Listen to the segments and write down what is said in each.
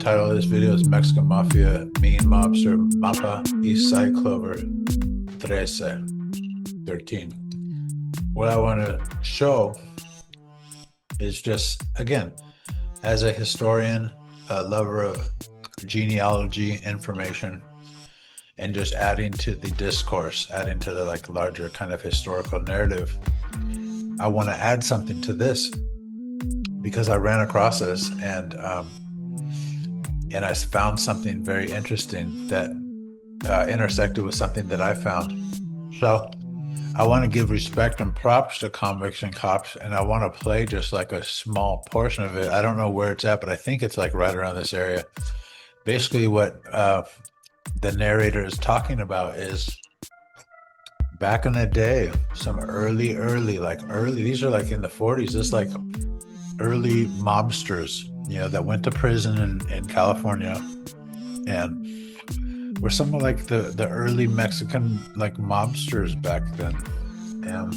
title of this video is Mexican Mafia Mean Mobster Mapa East Side Clover 13. What I want to show is just, again, as a historian, a lover of genealogy information, and just adding to the discourse, adding to the larger kind of historical narrative, I want to add something to this because I ran across this and I found something very interesting that intersected with something that I found. So I want to give respect and props to Convicts and Cops, and I want to play just like a small portion of it. I don't know where it's at, but I think it's like right around this area. Basically what the narrator is talking about is back in the day, some early, these are like in the 40s, this like early mobsters, that went to prison in California and were some of like the early Mexican mobsters back then. And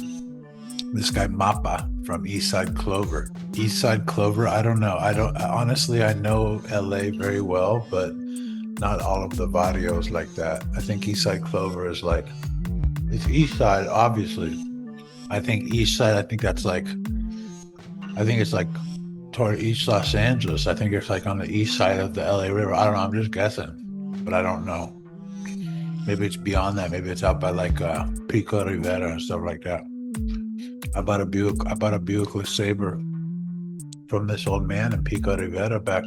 this guy Mapa from East Side Clover, I don't know. Honestly, I know LA very well, but not all of the barrios like that. I think East Side Clover is it's East Side, obviously. I think East Side, I think it's like toward East Los Angeles. I think it's like on the east side of the LA River. I don't know, I'm just guessing, but I don't know. Maybe it's beyond that. Maybe it's out by Pico Rivera and stuff like that. I bought a Buick LeSabre from this old man in Pico Rivera back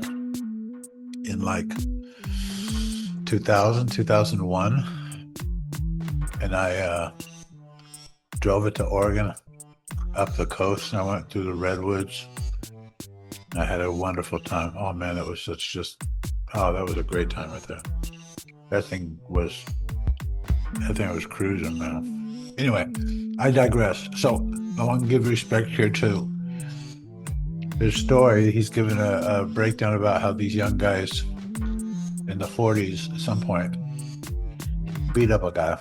in 2001. And I drove it to Oregon, up the coast, and I went through the redwoods. I had a wonderful time. Oh man, that was that was a great time right there. That thing was cruising, man. Anyway, I digress. So I want to give respect here to his story. He's given a breakdown about how these young guys in the 40s at some point beat up a guy,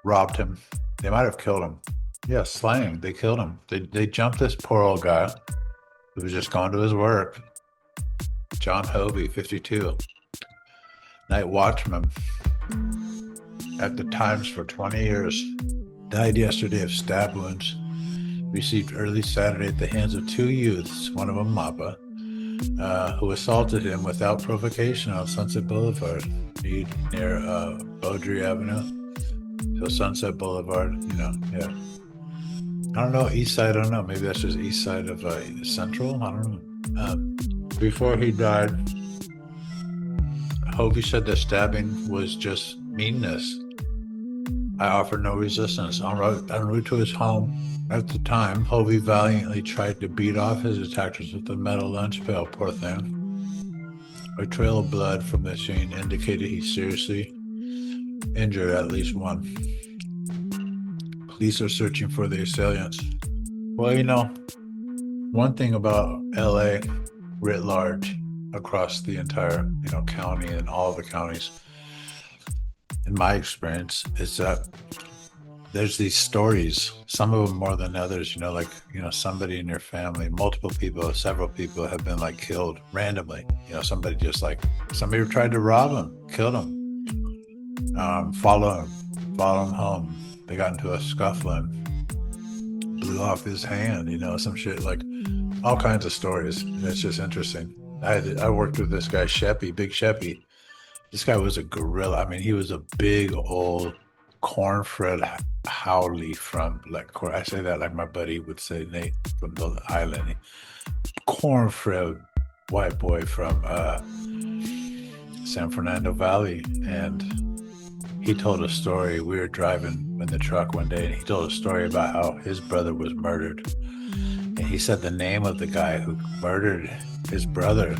robbed him. They might have killed him. Yeah, slaying. They killed him. They jumped this poor old guy who was just going to his work. John Hovey, 52. Night watchman at the Times for 20 years. Died yesterday of stab wounds. Received early Saturday at the hands of two youths, one of them Mapa, who assaulted him without provocation on Sunset Boulevard, near Beaudry Avenue. So Sunset Boulevard, yeah. I don't know, east side, I don't know. Maybe that's just east side of Central, I don't know. Before he died, Hovey said the stabbing was just meanness. I offered no resistance. En route to his home at the time, Hovey valiantly tried to beat off his attackers with a metal lunch pail, poor thing. A trail of blood from the scene indicated he seriously injured at least one. Police are searching for the assailants. Well, one thing about LA writ large across the entire, county and all the counties, in my experience, is that there's these stories, some of them more than others, somebody in your family, several people have been killed randomly. Somebody tried to rob him, killed him, follow him home. They got into a scuffle and blew off his hand, some shit, all kinds of stories. It's just interesting. I worked with this guy, Big Sheppy. This guy was a gorilla. I mean, he was a big old corn-fed howley from, I say that like my buddy would say, Nate from the island. Corn-fed white boy from San Fernando Valley. And he told a story. We were driving in the truck one day, and he told a story about how his brother was murdered. And he said the name of the guy who murdered his brother.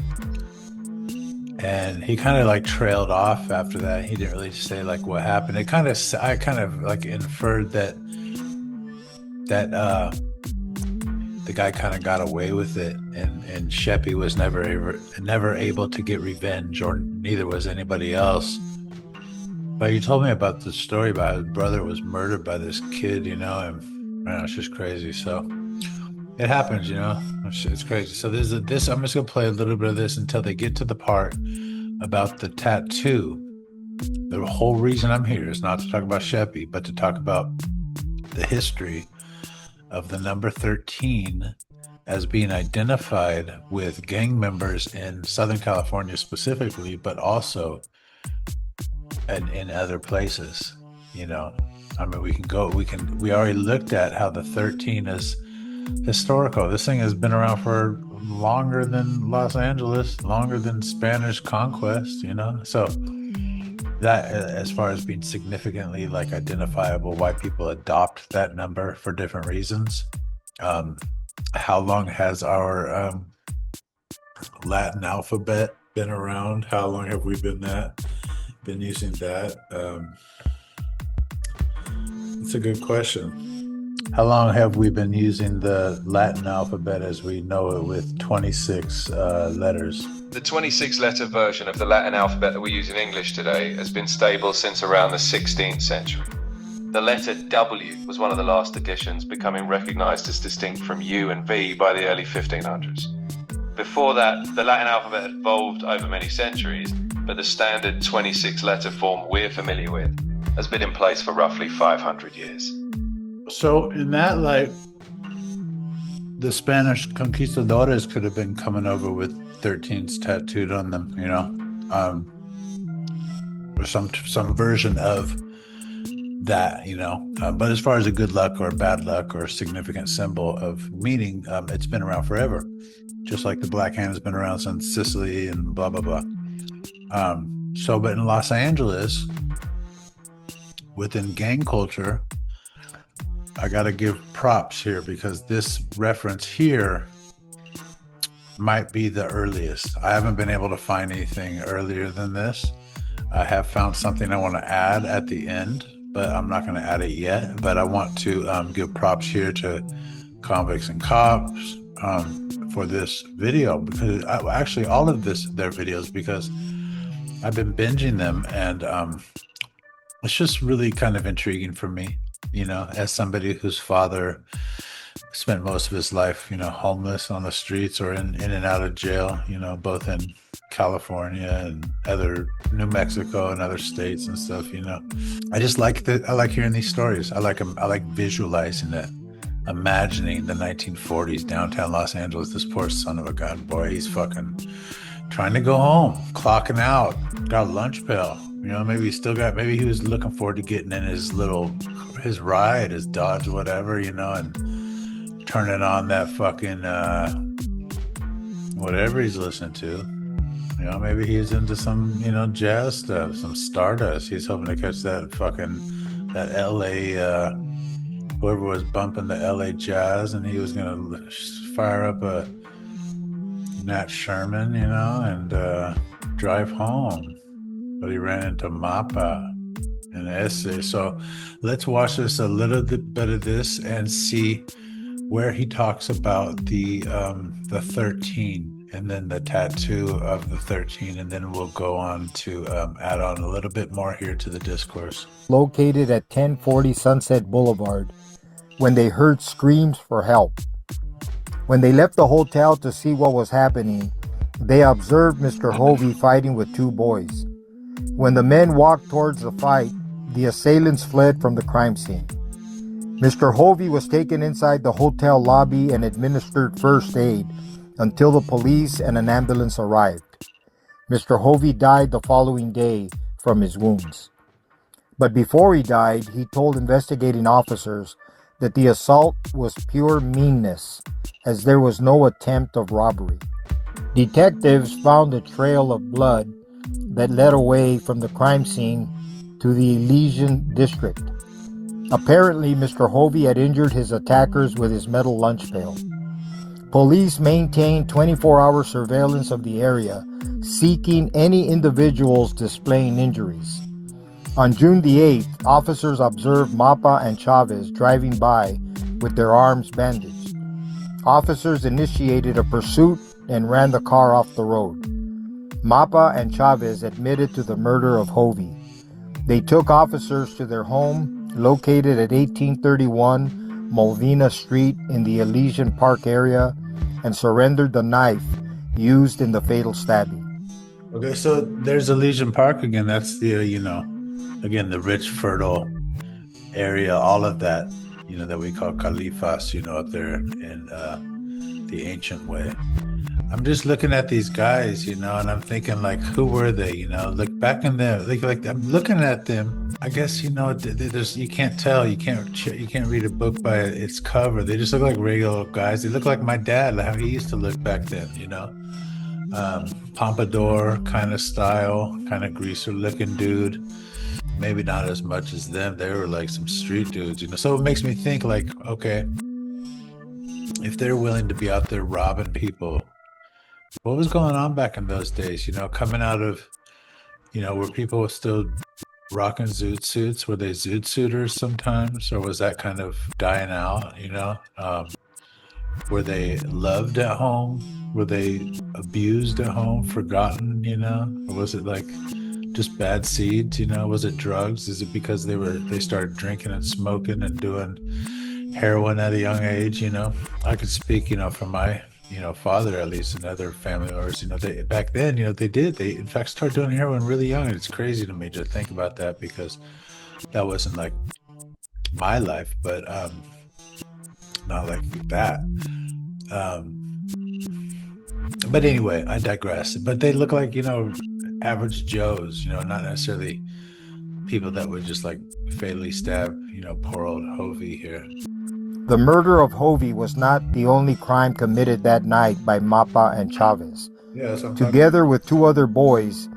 And he kind of trailed off after that. He didn't really say what happened. I kind of inferred that the guy kind of got away with it, and Sheppy was never able to get revenge, or neither was anybody else. But you told me about the story about his brother was murdered by this kid, and man, it's just crazy. So It happens, you know. It's crazy. So this. I'm just gonna play a little bit of this until they get to the part about the tattoo. The whole reason I'm here is not to talk about Sheppy, but to talk about the history of the number 13 as being identified with gang members in Southern California specifically, but also in other places. You know, I mean, we already looked at how the 13 is historical. This thing has been around for longer than Los Angeles, longer than Spanish conquest, you know? So that, as far as being significantly like identifiable, why people adopt that number for different reasons. Um, how long has our Latin alphabet been around? How long have we been using that? It's a good question. How long have we been using the Latin alphabet as we know it with 26 letters? The 26-letter version of the Latin alphabet that we use in English today has been stable since around the 16th century. The letter W was one of the last additions, becoming recognized as distinct from U and V by the early 1500s. Before that, the Latin alphabet evolved over many centuries, but the standard 26-letter form we're familiar with has been in place for roughly 500 years. So in that light, the Spanish conquistadores could have been coming over with 13s tattooed on them, you know, or some version of that, you know. But as far as a good luck or bad luck or significant symbol of meaning, it's been around forever. Just like the black hand has been around since Sicily and blah, blah, blah. But in Los Angeles, within gang culture, I got to give props here because this reference here might be the earliest. I haven't been able to find anything earlier than this. I have found something I want to add at the end, but I'm not going to add it yet. But I want to give props here to Convicts and Cops for this video, because actually all of their videos, because I've been binging them, and it's just really kind of intriguing for me, you know, as somebody whose father spent most of his life, you know, homeless on the streets or in and out of jail, you know, both in California and other New Mexico and other states and stuff, you know. I just like I like hearing these stories. I like them. I like visualizing it, imagining the 1940s downtown Los Angeles. This poor son of a gun, boy, he's fucking trying to go home, clocking out, got a lunch pail. You know, maybe he was looking forward to getting in his ride, his Dodge, whatever, you know, and turning on that fucking, whatever he's listening to. You know, maybe he's into some, you know, jazz stuff, some Stardust. He's hoping to catch that LA, whoever was bumping the LA jazz, and he was going to fire up a Nat Sherman, you know, and drive home. But he ran into Mappa in the essay. So let's watch this, a little bit of this, and see where he talks about the 13 and then the tattoo of the 13, and then we'll go on to add on a little bit more here to the discourse. Located at 1040 Sunset Boulevard, when they heard screams for help. When they left the hotel to see what was happening, they observed Mr. Hovey fighting with two boys. When the men walked towards the fight, the assailants fled from the crime scene. Mr. Hovey was taken inside the hotel lobby and administered first aid until the police and an ambulance arrived. Mr. Hovey died the following day from his wounds. But before he died, he told investigating officers that the assault was pure meanness, as there was no attempt of robbery. Detectives found a trail of blood that led away from the crime scene to the Elysian district. Apparently, Mr. Hovey had injured his attackers with his metal lunch pail. Police maintained 24-hour surveillance of the area, seeking any individuals displaying injuries. On June the 8th, officers observed Mappa and Chavez driving by with their arms bandaged. Officers initiated a pursuit and ran the car off the road. Mappa and Chavez admitted to the murder of Hovey. They took officers to their home, located at 1831 Molvina Street in the Elysian Park area and surrendered the knife used in the fatal stabbing. Okay, so there's Elysian Park again. That's the, again, the rich, fertile area, all of that, that we call Califas, up there in the ancient way. I'm just looking at these guys, and I'm thinking, like, who were they? Look back in there, like I'm looking at them. I guess there's, you can't tell, you can't read a book by its cover. They just look like regular guys. They look like my dad, like how he used to look back then. Pompadour kind of style, kind of greaser looking dude. Maybe not as much as them. They were like some street dudes, So it makes me think, like, okay, if they're willing to be out there robbing people, what was going on back in those days? Coming out of, were people still rocking zoot suits? Were they zoot suiters sometimes, or was that kind of dying out? Were they loved at home? Were they abused at home, forgotten? Or was it like just bad seeds? Was it drugs? Is it because they started drinking and smoking and doing heroin at a young age? I could speak, from my father, at least, and other family members. They back then, they in fact started doing heroin really young, and it's crazy to me to think about that, because that wasn't like my life, but not like that. But anyway, I digress. But they look like, average Joes, not necessarily people that would just like fatally stab, poor old Hovey here. The murder of Hovey was not the only crime committed that night by Mapa and Chavez. Yeah, Together with two other boys,